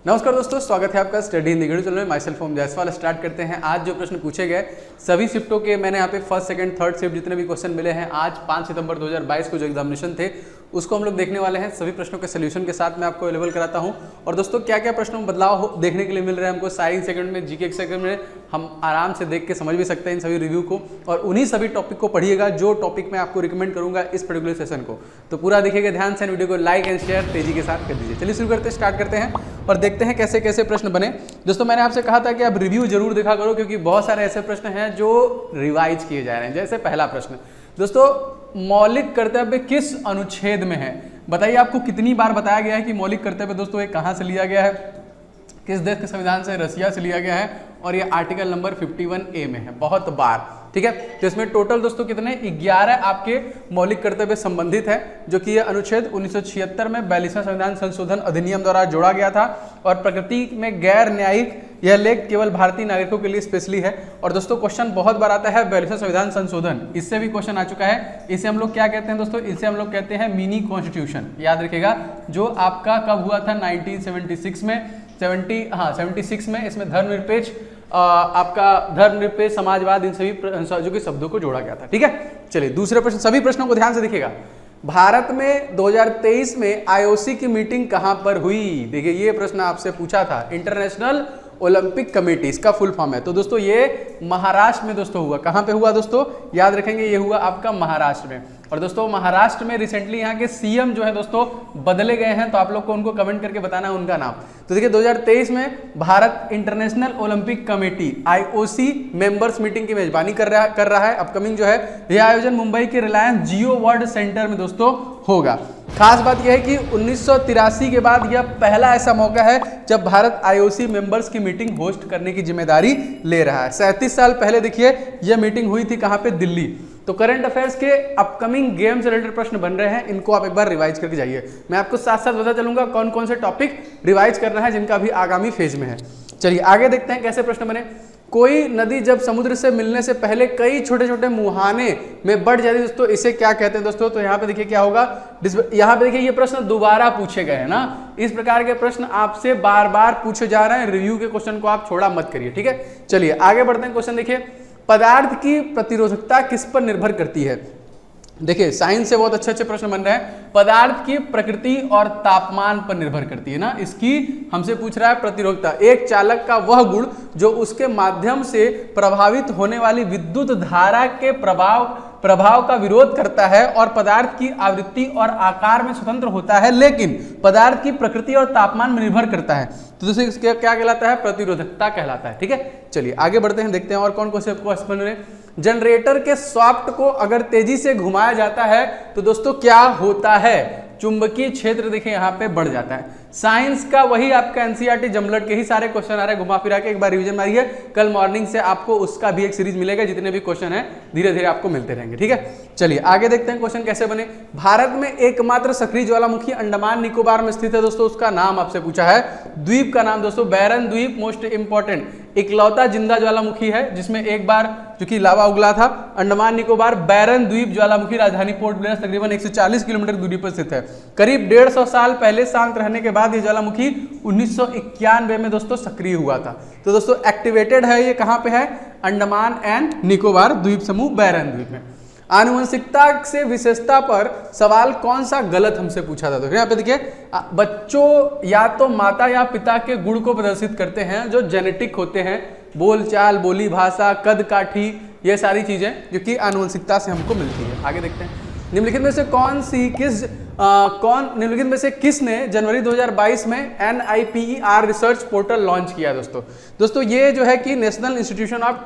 नमस्कार दोस्तों, स्वागत है आपका स्टडी हिंदी वीडियो चैनल में। Myself Om Jaiswal. Start करते हैं। आज जो प्रश्न पूछे गए सभी शिफ्टों के मैंने यहाँ पे फर्स्ट सेकंड थर्ड शिफ्ट जितने भी क्वेश्चन मिले हैं आज 5 सितंबर 2022 को जो एग्जामिनेशन थे उसको हम लोग देखने वाले हैं। सभी प्रश्नों के सोल्यूशन के साथ मैं आपको अवेलेबल कराता हूँ। और दोस्तों क्या क्या प्रश्नों में बदलाव देखने के लिए मिल रहे हैं हमको साइंस सेकंड में, जीके सेकंड में, हम आराम से देख के समझ भी सकते हैं इन सभी रिव्यू को। और उन्हीं सभी टॉपिक को पढ़िएगा जो टॉपिक मैं आपको रिकमेंड करूंगा इस पर्टिकुलर सेशन को। तो पूरा देखिएगा ध्यान से, वीडियो को लाइक एंड शेयर तेजी के साथ कर दीजिए। चलिए शुरू करते हैं, स्टार्ट करते हैं और देखते हैं कैसे कैसे प्रश्न बने। दोस्तों मैंने आपसे कहा था कि आप रिव्यू जरूर देखा करो क्योंकि बहुत सारे ऐसे प्रश्न हैं जो रिवाइज किए जा रहे हैं। जैसे पहला प्रश्न दोस्तों, मौलिक कर्तव्य किस अनुच्छेद में है? बताइए आपको कितनी बार बताया गया है कि मौलिक कर्तव्य दोस्तों ये कहाँ से लिया गया है, किस देश के संविधान से? रसिया से लिया गया है और ये आर्टिकल नंबर 51A में है। बहुत बार, ठीक है। तो इसमें टोटल दोस्तों कितने 11 आपके मौलिक कर्तव्य संबंधित है, जो कि ये अनुच्छेद 1976 में 42वां संविधान संशोधन अधिनियम द्वारा जोड़ा गया था। और प्रकृति में गैर न्यायिक यह लेख केवल भारतीय नागरिकों के लिए स्पेशली है। और दोस्तों क्वेश्चन बहुत बार आता है 42वां संविधान संशोधन, इससे भी क्वेश्चन आ चुका है। इसे हम लोग क्या कहते हैं दोस्तों? इसे हम लोग कहते हैं मिनी कॉन्स्टिट्यूशन। याद रखिएगा, जो आपका कब हुआ था? 1976 में, 76 में। इसमें धर्मनिरपेक्ष आपका धर्मनिरपेक्ष समाजवाद इन सभी जो कि शब्दों को जोड़ा गया था, ठीक है। चलिए दूसरे प्रश्न, सभी प्रश्नों को ध्यान से देखिएगा। भारत में 2023 में आईओसी की मीटिंग कहां पर हुई? देखिए ये प्रश्न आपसे पूछा था। इंटरनेशनल ओलंपिक कमेटी इसका फुल फॉर्म है। तो दोस्तों ये महाराष्ट्र में दोस्तों हुआ। कहां पे हुआ दोस्तों? याद रखेंगे, ये हुआ आपका महाराष्ट्र में। और दोस्तों महाराष्ट्र में रिसेंटली यहाँ के सीएम जो है दोस्तों बदले गए हैं, तो आप लोग को उनको कमेंट करके बताना है उनका नाम। तो देखिए 2023 में Bharat international Olympic committee IOC members meeting की मेजबानी कर रहा है। अपकमिंग जो है यह आयोजन मुंबई के रिलायंस जियो वर्ल्ड सेंटर में दोस्तों होगा। खास बात यह है कि 1983 के बाद यह पहला ऐसा मौका है जब भारत आईओसी मेंबर्स की मीटिंग होस्ट करने की जिम्मेदारी ले रहा है। 37 साल पहले देखिए यह मीटिंग हुई थी कहां पे? दिल्ली। तो करंट अफेयर्स के अपकमिंग गेम से रिलेटेड प्रश्न बन रहे हैं, इनको आप एक बार रिवाइज करके जाइए। मैं आपको साथ साथ बता चलूंगा कौन कौन से टॉपिक रिवाइज करना है जिनका भी आगामी फेज में है। चलिए आगे देखते हैं कैसे प्रश्न बने। कोई नदी जब समुद्र से मिलने से पहले कई छोटे छोटे मुहाने में बढ़ जाती है दोस्तों, इसे क्या कहते हैं दोस्तों? तो यहाँ पे देखिए क्या होगा, यहाँ पे देखिए ये प्रश्न दोबारा पूछे गए हैं ना। इस प्रकार के प्रश्न आपसे बार बार पूछे जा रहे हैं। रिव्यू के क्वेश्चन को आप छोड़ा मत करिए, ठीक है। चलिए आगे बढ़ते हैं। क्वेश्चन देखिए, पदार्थ की प्रतिरोधकता किस पर निर्भर करती है? देखिए साइंस से बहुत अच्छे अच्छे प्रश्न बन रहे हैं। पदार्थ की प्रकृति और तापमान पर निर्भर करती है ना, इसकी हमसे पूछ रहा है प्रतिरोधकता। एक चालक का वह गुण जो उसके माध्यम से प्रभावित होने वाली विद्युत धारा के प्रभाव का विरोध करता है और पदार्थ की आवृत्ति और आकार में स्वतंत्र होता है, लेकिन पदार्थ की प्रकृति और तापमान में निर्भर करता है। तो दोस्तों इसके क्या कहलाता है? प्रतिरोधकता कहलाता है, ठीक है। चलिए आगे बढ़ते हैं, देखते हैं और कौन कौन से क्वेश्चन बन रहे हैं। जनरेटर के शाफ्ट को अगर तेजी से घुमाया जाता है तो दोस्तों क्या होता है? चुंबकीय क्षेत्र देखिए यहाँ पे बढ़ जाता है। साइंस का वही आपका एनसीईआरटी जमलट के ही सारे क्वेश्चन आ रहे हैं, घुमा फिरा के एक बार रिवीजन मारिए। कल मॉर्निंग से आपको उसका भी एक सीरीज मिलेगा, जितने भी क्वेश्चन हैं धीरे धीरे आपको मिलते रहेंगे, ठीक है। चलिए आगे देखते हैं क्वेश्चन कैसे बने। भारत में एकमात्र सक्रिय ज्वालामुखी अंडमान निकोबार में स्थित है दोस्तों, उसका नाम आपसे पूछा है। द्वीप का नाम दोस्तों बैरन द्वीप, मोस्ट इंपॉर्टेंट इकलौता जिंदा ज्वालामुखी है जिसमें एक बार जो कि लावा उगला था। अंडमान निकोबार बैरन द्वीप ज्वालामुखी राजधानी पोर्ट ब्लेयर तकरीबन 140 किलोमीटर दूरी पर स्थित है। करीब 150 साल पहले शांत रहने के बाद ये ज्वालामुखी 1991 में दोस्तों सक्रिय हुआ था। तो दोस्तों एक्टिवेटेड है, ये कहां पे है? अंडमान एंड निकोबार द्वीप समूह बैरन द्वीप में। आनुवंशिकता से विशेषता पर सवाल कौन सा गलत हमसे पूछा था? तो यहाँ पे देखिए बच्चों या तो माता या पिता के गुण को प्रदर्शित करते हैं जो जेनेटिक होते हैं, बोलचाल, बोली भाषा, कद काठी, ये सारी चीजें जो कि आनुवंशिकता से हमको मिलती है। आगे देखते हैं। निम्नलिखित में से निम्नलिखित में से किसने जनवरी 2022 में NIPER रिसर्च पोर्टल लॉन्च किया है दोस्तों? ये जो है कि national institution of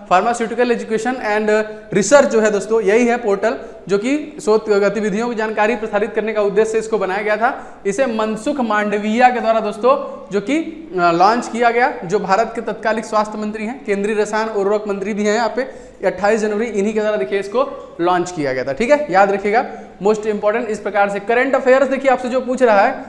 pharmaceutical education and research जो है दोस्तों, यही है पोर्टल जो कि शोध गतिविधियों की जानकारी प्रसारित करने का उद्देश्य से इसको बनाया गया था। इसे मनसुख मांडविया के द्वारा दोस्तों जो कि लॉन्च किया गया, जो भारत के तत्कालिक स्वास्थ्य मंत्री हैं, केंद्रीय रसायन उर्वरक मंत्री भी हैं यहाँ पे। 28 जनवरी इन्हीं के द्वारा देखिए इसको लॉन्च किया गया था, ठीक है। याद रखिएगा, मोस्ट इंपॉर्टेंट इस प्रकार से। करंट अफेयर्स देखिए आपसे जो पूछ रहा है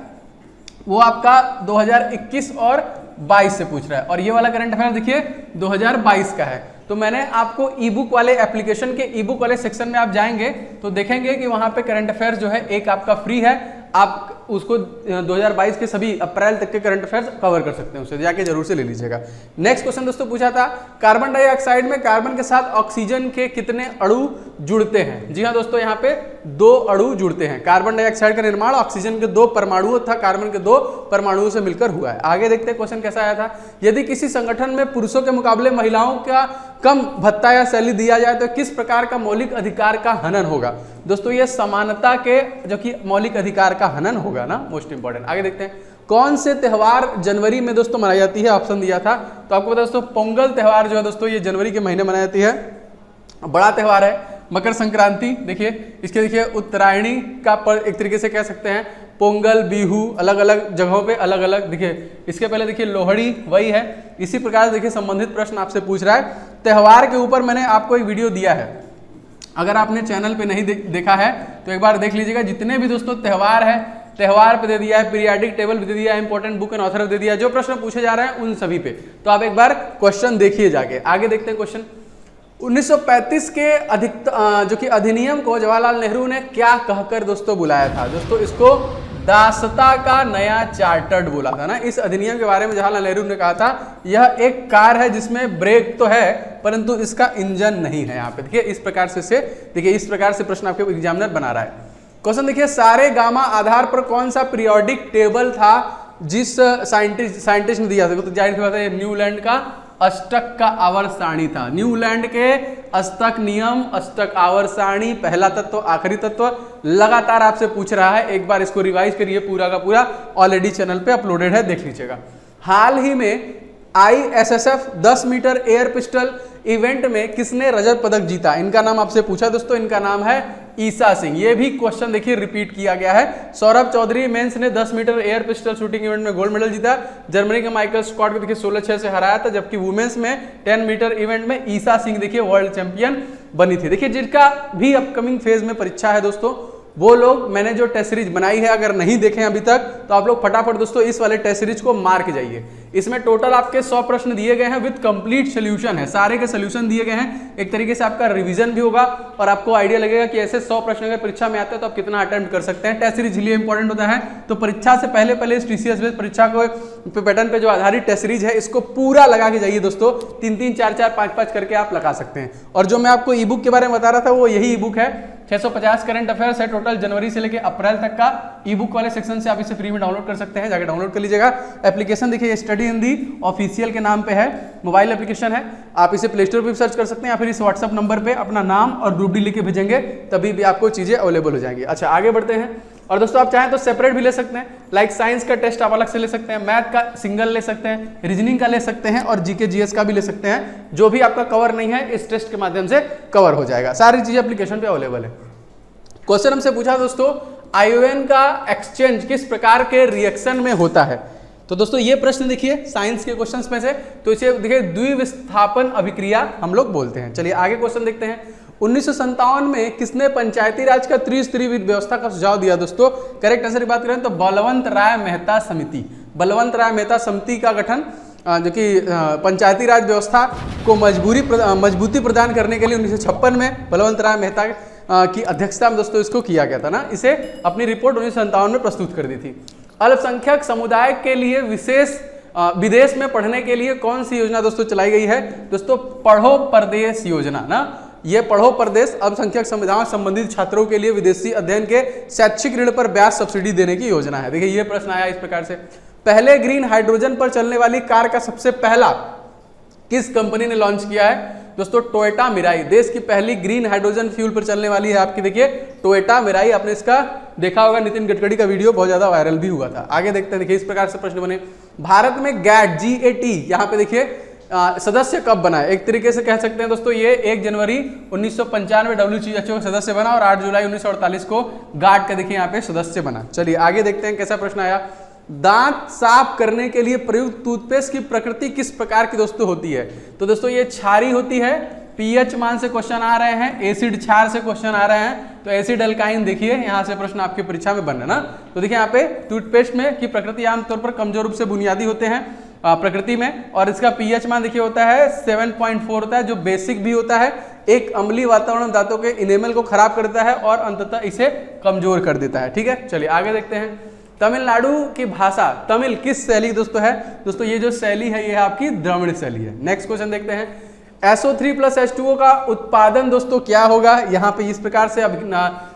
वो आपका 2021 और 22 से पूछ रहा है, और ये वाला करंट अफेयर देखिए 2022 का है। तो मैंने आपको ई बुक वाले एप्लीकेशन के ई बुक वाले सेक्शन में आप जाएंगे तो देखेंगे कि वहां पे करंट अफेयर्स जो है एक आपका फ्री है, आप उसको 2022 के सभी अप्रैल तक के करंट अफेयर्स कवर कर सकते हैं, उससे जाके जरूर से ले लीजिएगा। नेक्स्ट क्वेश्चन दोस्तों पूछा था, कार्बन डाइऑक्साइड में कार्बन के साथ ऑक्सीजन के कितने अणु जुड़ते हैं? जी हाँ दोस्तों, यहाँ पे 2 अणु जुड़ते हैं। कार्बन डाइऑक्साइड का निर्माण ऑक्सीजन के 2 परमाणुओं तथा कार्बन के 2 परमाणुओं से मिलकर हुआ है। आगे देखते हैं क्वेश्चन कैसा आया था, यदि किसी संगठन में पुरुषों के मुकाबले महिलाओं का कम भत्ता या सैलरी दिया जाए तो किस प्रकार का मौलिक अधिकार का हनन होगा? दोस्तों ये समानता के जो कि मौलिक अधिकार का हनन होगा ना, मोस्ट इंपॉर्टेंट। आगे देखते हैं, कौन से त्योहार जनवरी में दोस्तों मनाई जाती है? ऑप्शन दिया था तो आपको पता दोस्तों पोंगल त्योहार जो है दोस्तों ये जनवरी के महीने मनाई जाती है, बड़ा त्योहार है। मकर संक्रांति देखिए, इसके देखिए उत्तरायणी का एक तरीके से कह सकते हैं, पोंगल, बिहू अलग अलग जगहों पे अलग अलग। देखिए इसके पहले देखिए लोहड़ी वही है। इसी प्रकार देखिए संबंधित प्रश्न आपसे पूछ रहा है। त्योहार के ऊपर मैंने आपको एक वीडियो दिया है, अगर आपने चैनल पे नहीं देखा है तो एक बार देख लीजिएगा। जितने भी दोस्तों त्योहार है, त्योहार पे दे दिया है, पीरियाडिक टेबल पे दे दिया है, इंपॉर्टेंट बुक एंड ऑथर दे दिया है, जो प्रश्न पूछे जा रहे हैं उन सभी पे, तो आप एक बार क्वेश्चन देखिए जाके। आगे देखते हैं क्वेश्चन, 1935 के जो कि अधिनियम को जवाहरलाल नेहरू ने क्या कहकर दोस्तों बुलाया था? दोस्तों इसको दासता का नया चार्टर्ड बोला था ना। इस अधिनियम के बारे में जवाहरलाल नेहरू ने कहा था यह एक कार है जिसमें ब्रेक तो है परंतु इसका इंजन नहीं है। यहाँ पे देखिए इस प्रकार से देखिए इस प्रकार से प्रश्न आपके एग्जामिनर बना रहा है। क्वेश्चन देखिए, सारे गामा आधार पर कौन सा पीरियोडिक टेबल था जिस साइंटिस्ट ने दिया था? तो जाहिर सी बात है न्यूलैंड का अष्टक का आवर्त सारणी था। न्यूलैंड के अष्टक नियम, अष्टक आवर्त सारणी, पहला तत्व आखिरी तत्व, लगातार आपसे पूछ रहा है। एक बार इसको रिवाइज करिए, पूरा का पूरा ऑलरेडी चैनल पे अपलोडेड है, देख लीजिएगा। हाल ही में ISSF 10 metre air pistol event में किसने रजत पदक जीता? इनका नाम आपसे पूछा दोस्तों, इनका नाम है ईसा सिंह। ये भी क्वेश्चन देखिए रिपीट किया गया है। सौरभ चौधरी मेंस ने 10 metre air pistol shooting event में गोल्ड मेडल जीता। जर्मनी के माइकल स्कॉट को देखिए 16-6 से हराया था, जबकि वुमेन्स में 10 मीटर इवेंट में ईसा सिंह देखिए वर्ल्ड चैंपियन बनी थी। देखिए जिनका भी अपकमिंग फेज में परीक्षा है दोस्तों, वो लोग मैंने जो टेस्ट सीरीज बनाई है अगर नहीं देखे अभी तक तो आप लोग फटाफट दोस्तों इस वाले टेस्ट सीरीज को मार के जाइए। इसमें टोटल आपके 100 प्रश्न दिए गए हैं विद कंप्लीट सोल्यूशन है, सारे के सोल्यूशन दिए गए हैं। एक तरीके से आपका रिवीजन भी होगा और आपको आइडिया लगेगा कि ऐसे 100 प्रश्न अगर परीक्षा में आते हैं तो आप कितना अटेम्प्ट कर सकते हैं। टेस्ट सीरीज इसलिए इंपॉर्टेंट होता है, तो परीक्षा से पहले इस TCS बेस्ड परीक्षा को पैटर्न पे जो आधारित टेस्ट सीरीज है इसको पूरा लगा के जाइए दोस्तों। 3-3, 4-4, 5-5 करके आप लगा सकते हैं। और जो मैं आपको ई बुक के बारे में बता रहा था वो यही ई बुक है, 650 करंट अफेयर्स है टोटल, जनवरी से लेकर अप्रैल तक का। ई बुक वाले सेक्शन से आप इसे फ्री में डाउनलोड कर सकते हैं, जाके डाउनलोड कर लीजिएगा। एप्लीकेशन देखिए स्टडी हिंदी ऑफिशियल के नाम पे है, मोबाइल एप्लीकेशन है, आप इसे प्ले स्टोर पर सर्च कर सकते हैं या फिर इस व्हाट्सअप नंबर पे अपना नाम और ग्रुप डी लिख के भेजेंगे तभी भी आपको चीजें अवेलेबल हो जाएंगी। अच्छा आगे बढ़ते हैं। और दोस्तों आप चाहें तो सेपरेट भी ले सकते हैं, लाइक साइंस का टेस्ट आप अलग से ले सकते हैं, मैथ का सिंगल ले सकते हैं, रीजनिंग का ले सकते हैं और जीके जीएस का भी ले सकते हैं। जो भी आपका कवर नहीं है इस टेस्ट के माध्यम से कवर हो जाएगा, सारी चीजें एप्लीकेशन पे अवेलेबल है। क्वेश्चन हमसे पूछा दोस्तों, आयोडीन का एक्सचेंज किस प्रकार के रिएक्शन में होता है? तो दोस्तों ये प्रश्न देखिए साइंस के क्वेश्चंस में से, तो इसे देखिए द्विविस्थापन अभिक्रिया हम लोग बोलते हैं। चलिए आगे क्वेश्चन देखते हैं। 1957 में किसने पंचायती राज का त्रिस्तरीय व्यवस्था का सुझाव दिया? दोस्तों करेक्ट आंसर की बात करें तो बलवंत राय मेहता समिति। बलवंत राय मेहता समिति का गठन जो कि पंचायती राज व्यवस्था को मजबूती प्रदान करने के लिए 1956 में बलवंत राय मेहता की अध्यक्षता में दोस्तों इसको किया गया था ना। इसे अपनी रिपोर्ट 1957 में प्रस्तुत कर दी थी। अल्पसंख्यक समुदाय के लिए विदेश में पढ़ने के लिए कौन सी योजना दोस्तों चलाई गई है? दोस्तों पढ़ो परदेश योजना ना। ये पढ़ो परदेश अल्पसंख्यक समुदाय संबंधित छात्रों के लिए विदेशी अध्ययन के शैक्षिक ऋण पर ब्याज सब्सिडी देने की योजना है। देखिए ये प्रश्न आया इस प्रकार से, पहले ग्रीन हाइड्रोजन पर चलने वाली कार का सबसे पहला किस कंपनी ने लॉन्च किया है? दोस्तों टोयोटा मिराई देश की पहली ग्रीन हाइड्रोजन फ्यूल पर चलने वाली है आपकी, देखिए टोयोटा मिराई। आपने इसका देखा होगा, नितिन गडकरी का वीडियो बहुत ज्यादा वायरल भी हुआ था। आगे देखते हैं, देखिए इस प्रकार से प्रश्न बने। भारत में GATT यहाँ पे देखिए सदस्य कब बना है? एक तरीके से कह सकते हैं दोस्तों ये 1 जनवरी 1995 WHO का सदस्य बना और 8 जुलाई 1948 को गाट का देखिए यहाँ पे सदस्य बना। चलिए आगे देखते हैं कैसा प्रश्न आया। दांत साफ करने के लिए प्रयुक्त टूथपेस्ट की प्रकृति किस प्रकार की दोस्तों होती है? तो दोस्तों ये क्षारी होती है, पीएच मान से क्वेश्चन आ रहे हैं, एसिड क्षार से क्वेश्चन आ रहे हैं, तो एसिड अल्काइन देखिए यहाँ से प्रश्न आपकी परीक्षा में बन रहा है ना। तो देखिए यहाँ पे टूथपेस्ट में की प्रकृति आमतौर पर कमजोर रूप से बुनियादी होते हैं, प्रकृति में, और इसका पीएच मान देखिए होता है 7.4 होता है, जो बेसिक भी होता है। एक अम्लीय वातावरण दांतों के इनेमल को खराब करता है और अंततः इसे कमजोर कर देता है। ठीक है, चलिए आगे देखते हैं। तमिलनाडु की भाषा तमिल किस शैली दोस्तों है? दोस्तों ये जो शैली है ये आपकी द्रविड़ शैली है। नेक्स्ट क्वेश्चन देखते हैं। SO3+H2O का उत्पादन दोस्तों क्या होगा? यहाँ पे इस प्रकार से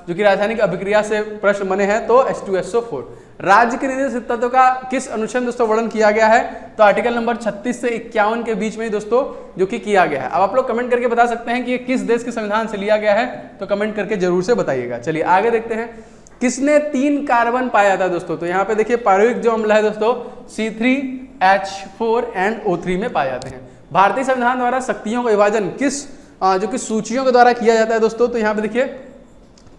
जो कि रासायनिक अभिक्रिया से प्रश्न बने हैं तो H2SO4। राज्य के निर्देशित तत्व का किस अनुच्छेद दोस्तों वर्णन किया गया है? तो आर्टिकल नंबर 36 से 51 के बीच में ही दोस्तों जो कि किया गया है। अब आप लोग कमेंट करके बता सकते हैं कि ये किस देश के संविधान से लिया गया है, तो कमेंट करके जरूर से बताइएगा। चलिए आगे देखते हैं। किसने 3 कार्बन पाया था दोस्तों? तो यहाँ पे देखिए पारोइक जो अम्ल है दोस्तों C3H4 एंड O3 में पाए जाते हैं। भारतीय संविधान द्वारा शक्तियों का विभाजन किस जो कि सूचियों के द्वारा किया जाता है दोस्तों? तो यहाँ पे देखिए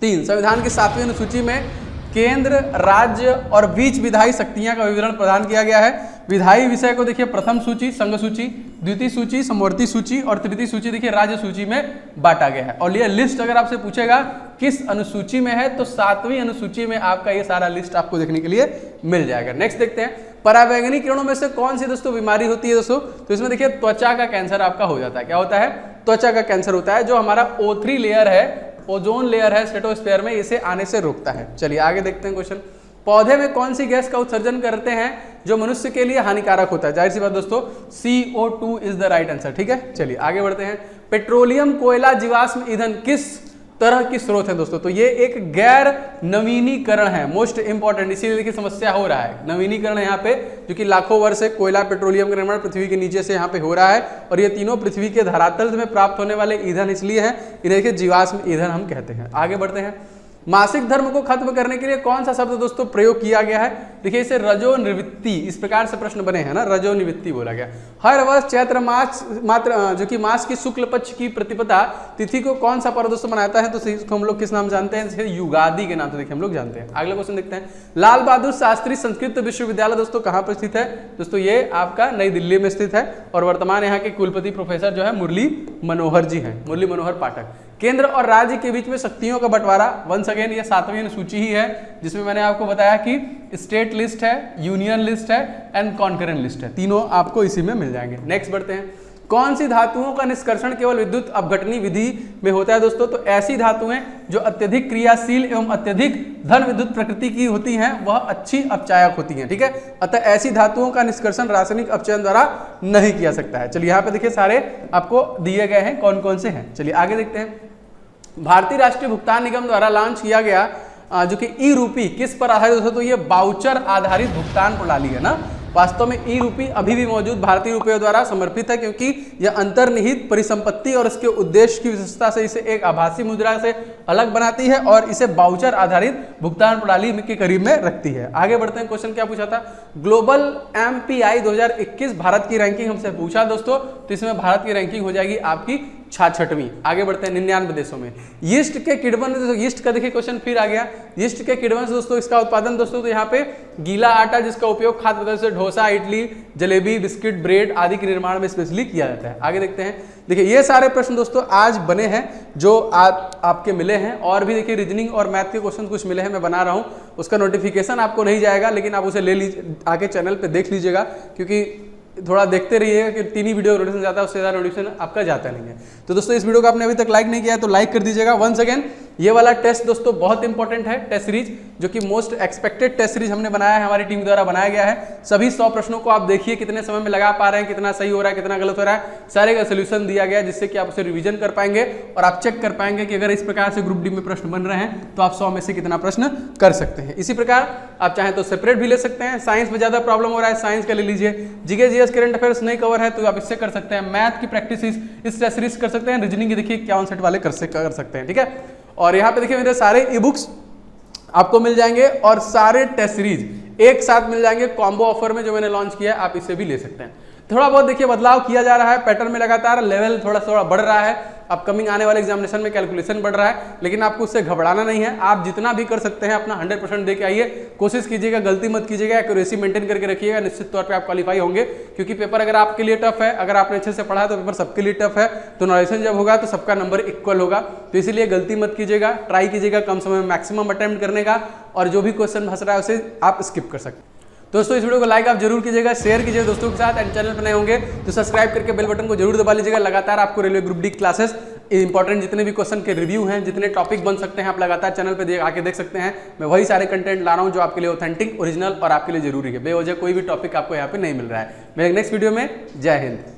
3 संविधान की 7वीं अनुसूची में केंद्र, राज्य और बीच विधायी शक्तियां का विवरण प्रदान किया गया है। विधायी विषय को देखिए प्रथम सूची संघ सूची, द्वितीय सूची समवर्ती सूची और तृतीय सूची देखिए राज्य सूची में बांटा गया है। और ये लिस्ट अगर आपसे पूछेगा किस अनुसूची में है तो 7वीं अनुसूची में आपका ये सारा लिस्ट आपको देखने के लिए मिल जाएगा। नेक्स्ट देखते हैं। पराबैंगनी किरणों में से कौन सी दोस्तों बीमारी होती है दोस्तों? तो इसमें देखिए त्वचा का कैंसर आपका हो जाता है। क्या होता है? त्वचा का कैंसर होता है। जो हमारा O3 लेयर है, ओजोन लेयर है स्ट्रेटोस्फीयर में, इसे आने से रोकता है। चलिए आगे देखते हैं क्वेश्चन। पौधे में कौन सी गैस का उत्सर्जन करते हैं जो मनुष्य के लिए हानिकारक होता है? जाहिर सी बात दोस्तों CO2 is the right answer. ठीक है, चलिए आगे बढ़ते हैं। पेट्रोलियम, कोयला, जीवाश्म ईंधन किस तरह की स्रोत है दोस्तों? तो ये एक गैर नवीनीकरण है, मोस्ट इंपॉर्टेंट, इसीलिए देखिए समस्या हो रहा है। नवीनीकरण है यहाँ पे, जो कि लाखों वर्ष से कोयला, पेट्रोलियम का निर्माण पृथ्वी के नीचे से यहाँ पे हो रहा है, और ये तीनों पृथ्वी के धरातल में प्राप्त होने वाले ईंधन इसलिए है, इन्हें देखिए जीवाश्म ईंधन हम कहते हैं। आगे बढ़ते हैं। मासिक धर्म को खत्म करने के लिए कौन सा शब्द दोस्तों प्रयोग किया गया है? देखिए इसे रजोनिवृत्ति, इस प्रकार से प्रश्न बने हैं ना, रजोनिवृत्ति बोला गया। हर वर्ष चैत्र मास मात्र जो कि मास की शुक्ल पक्ष की प्रतिपदा तिथि को कौन सा पर्व दोस्तों मनाता है? तो इसको हम लोग किस नाम जानते हैं? जैसे युगादि के नाम से देखिए हम लोग जानते हैं। अगला क्वेश्चन देखते हैं। लाल बहादुर शास्त्री संस्कृत विश्वविद्यालय दोस्तों कहाँ पर स्थित है? दोस्तों ये आपका नई दिल्ली में स्थित है, और वर्तमान यहाँ के कुलपति प्रोफेसर जो है मुरली मनोहर जी हैं, मुरली मनोहर पाठक। केंद्र और राज्य के बीच में शक्तियों का बंटवारा, वंस अगेन ये 7वीं अनुसूची ही है, जिसमें मैंने आपको बताया कि स्टेट लिस्ट है, यूनियन लिस्ट है एंड कॉन्करेंट लिस्ट है, तीनों आपको इसी में मिल जाएंगे। नेक्स्ट बढ़ते हैं। कौन सी धातुओं का निष्कर्षण केवल विद्युत अपघटनी विधि में होता है दोस्तों? तो ऐसी धातुएं जो अत्यधिक क्रियाशील एवं अत्यधिक धन विद्युत प्रकृति की होती हैं वह अच्छी अपचायक होती हैं। ठीक है, अतः ऐसी धातुओं का निष्कर्षण रासायनिक अपचयन द्वारा नहीं किया सकता है। चलिए यहाँ पे देखिए सारे आपको दिए गए हैं कौन कौन से हैं। चलिए आगे देखते हैं। भारतीय राष्ट्रीय भुगतान निगम द्वारा लॉन्च किया गया जो कि ई रूपी किस पर आधारित होता है? तो ये बाउचर आधारित भुगतान प्रणाली है ना। वास्तव में ई रूपी अभी भी मौजूद भारतीय रुपयों द्वारा समर्पित है, क्योंकि यह अंतर्निहित परिसंपत्ति और इसके उद्देश्य की विशेषता से इसे एक आभासी मुद्रा से अलग बनाती है और इसे बाउचर आधारित भुगतान प्रणाली के करीब में रखती है। आगे बढ़ते हैं। क्वेश्चन क्या पूछा था? ग्लोबल MPI 2021 भारत की रैंकिंग हमसे पूछा दोस्तों, तो इसमें भारत की रैंकिंग हो जाएगी आपकी 66वीं। आगे बढ़ते हैं। 99 देशों में यीस्ट के किण्वन, यीस्ट का देखिए क्वेश्चन फिर आ गया। यीस्ट के किण्वन से दोस्तों इसका उत्पादन दोस्तों, तो यहाँ पे गीला आटा जिसका उपयोग खाद्य पदार्थ से डोसा, इडली, जलेबी, बिस्किट, ब्रेड आदि के निर्माण में स्पेशली किया जाता है। आगे देखते हैं। देखिए ये सारे प्रश्न दोस्तों आज बने हैं जो आपके मिले हैं, और भी देखिए रीजनिंग और मैथ के क्वेश्चन कुछ मिले हैं, मैं बना रहा हूँ, उसका नोटिफिकेशन आपको नहीं जाएगा, लेकिन आप उसे ले लीजिए, आके चैनल पे देख लीजिएगा, क्योंकि थोड़ा देखते रहिएगा कि 3 ही वीडियो नोटिफिकेशन जाता है, उससे ज़्यादा नोटिफिकेशन आपका जाता नहीं है। तो दोस्तों इस वीडियो को आपने अभी तक लाइक नहीं किया है तो लाइक कर दीजिएगा। वंस अगेन ये वाला टेस्ट दोस्तों बहुत इंपॉर्टेंट है, टेस्ट सीरीज, जो कि मोस्ट एक्सपेक्टेड टेस्ट सीरीज हमने बनाया है, हमारी टीम द्वारा बनाया गया है। सभी 100 प्रश्नों को आप देखिए कितने समय में लगा पा रहे हैं, कितना सही हो रहा है, कितना गलत हो रहा है, सारे का सोल्यूशन दिया गया है, जिससे कि आप उसे रिवीजन कर पाएंगे और आप चेक कर पाएंगे कि अगर इस प्रकार से ग्रुप डी में प्रश्न बन रहे हैं तो आप 100 में से कितना प्रश्न कर सकते हैं। इसी प्रकार आप चाहें तो सेपरेट भी ले सकते हैं। साइंस में ज्यादा प्रॉब्लम हो रहा है, साइंस का ले लीजिए। जीके जीएस करंट अफेयर्स नहीं कवर है तो आप इससे कर सकते हैं। मैथ की प्रैक्टिस इस टेस्ट सीरीज कर सकते हैं। रीजनिंग की देखिए 51 सेट वाले कर सकते हैं। ठीक है, और यहाँ पे देखिए मेरे सारे ई बुक्स आपको मिल जाएंगे और सारे टेस्ट सीरीज एक साथ मिल जाएंगे कॉम्बो ऑफर में जो मैंने लॉन्च किया है, आप इसे भी ले सकते हैं। थोड़ा बहुत देखिए बदलाव किया जा रहा है, पैटर्न में लगातार लेवल थोड़ा बढ़ रहा है। अपकमिंग आने वाले एग्जामिनेशन में कैलकुलेशन बढ़ रहा है, लेकिन आपको उससे घबराना नहीं है। आप जितना भी कर सकते हैं अपना 100% दे के आइए, कोशिश कीजिएगा, गलती मत कीजिएगा, एक्यूरेसी मेंटेन करके रखिएगा, निश्चित तौर पे आप क्वालिफाई होंगे। क्योंकि पेपर अगर आपके लिए टफ है, अगर आपने अच्छे से पढ़ा तो पेपर सबके लिए टफ है, तो नॉलेज जब होगा तो सबका नंबर इक्वल होगा। तो इसीलिए गलती मत कीजिएगा, ट्राई कीजिएगा कम समय में मैक्सिमम अटेम्प्ट करने का, और जो भी क्वेश्चन फंस रहा है उसे आप स्किप कर सकते हैं। दोस्तों इस वीडियो को लाइक आप जरूर कीजिएगा, शेयर कीजिए दोस्तों के साथ, एंड चैनल पर नए होंगे तो सब्सक्राइब करके बेल बटन को जरूर दबा लीजिएगा। लगातार आपको railway group D classes important जितने भी क्वेश्चन के रिव्यू हैं, जितने टॉपिक बन सकते हैं, आप लगातार चैनल पे आके देख सकते हैं। मैं वही सारे कंटेंट ला रहा हूं जो आपके लिए ऑथेंटिक, ओरिजिनल और आपके लिए जरूरी है। बेवजह कोई भी टॉपिक आपको यहाँ पे नहीं मिल रहा है। मेरे नेक्स्ट वीडियो में, जय हिंद।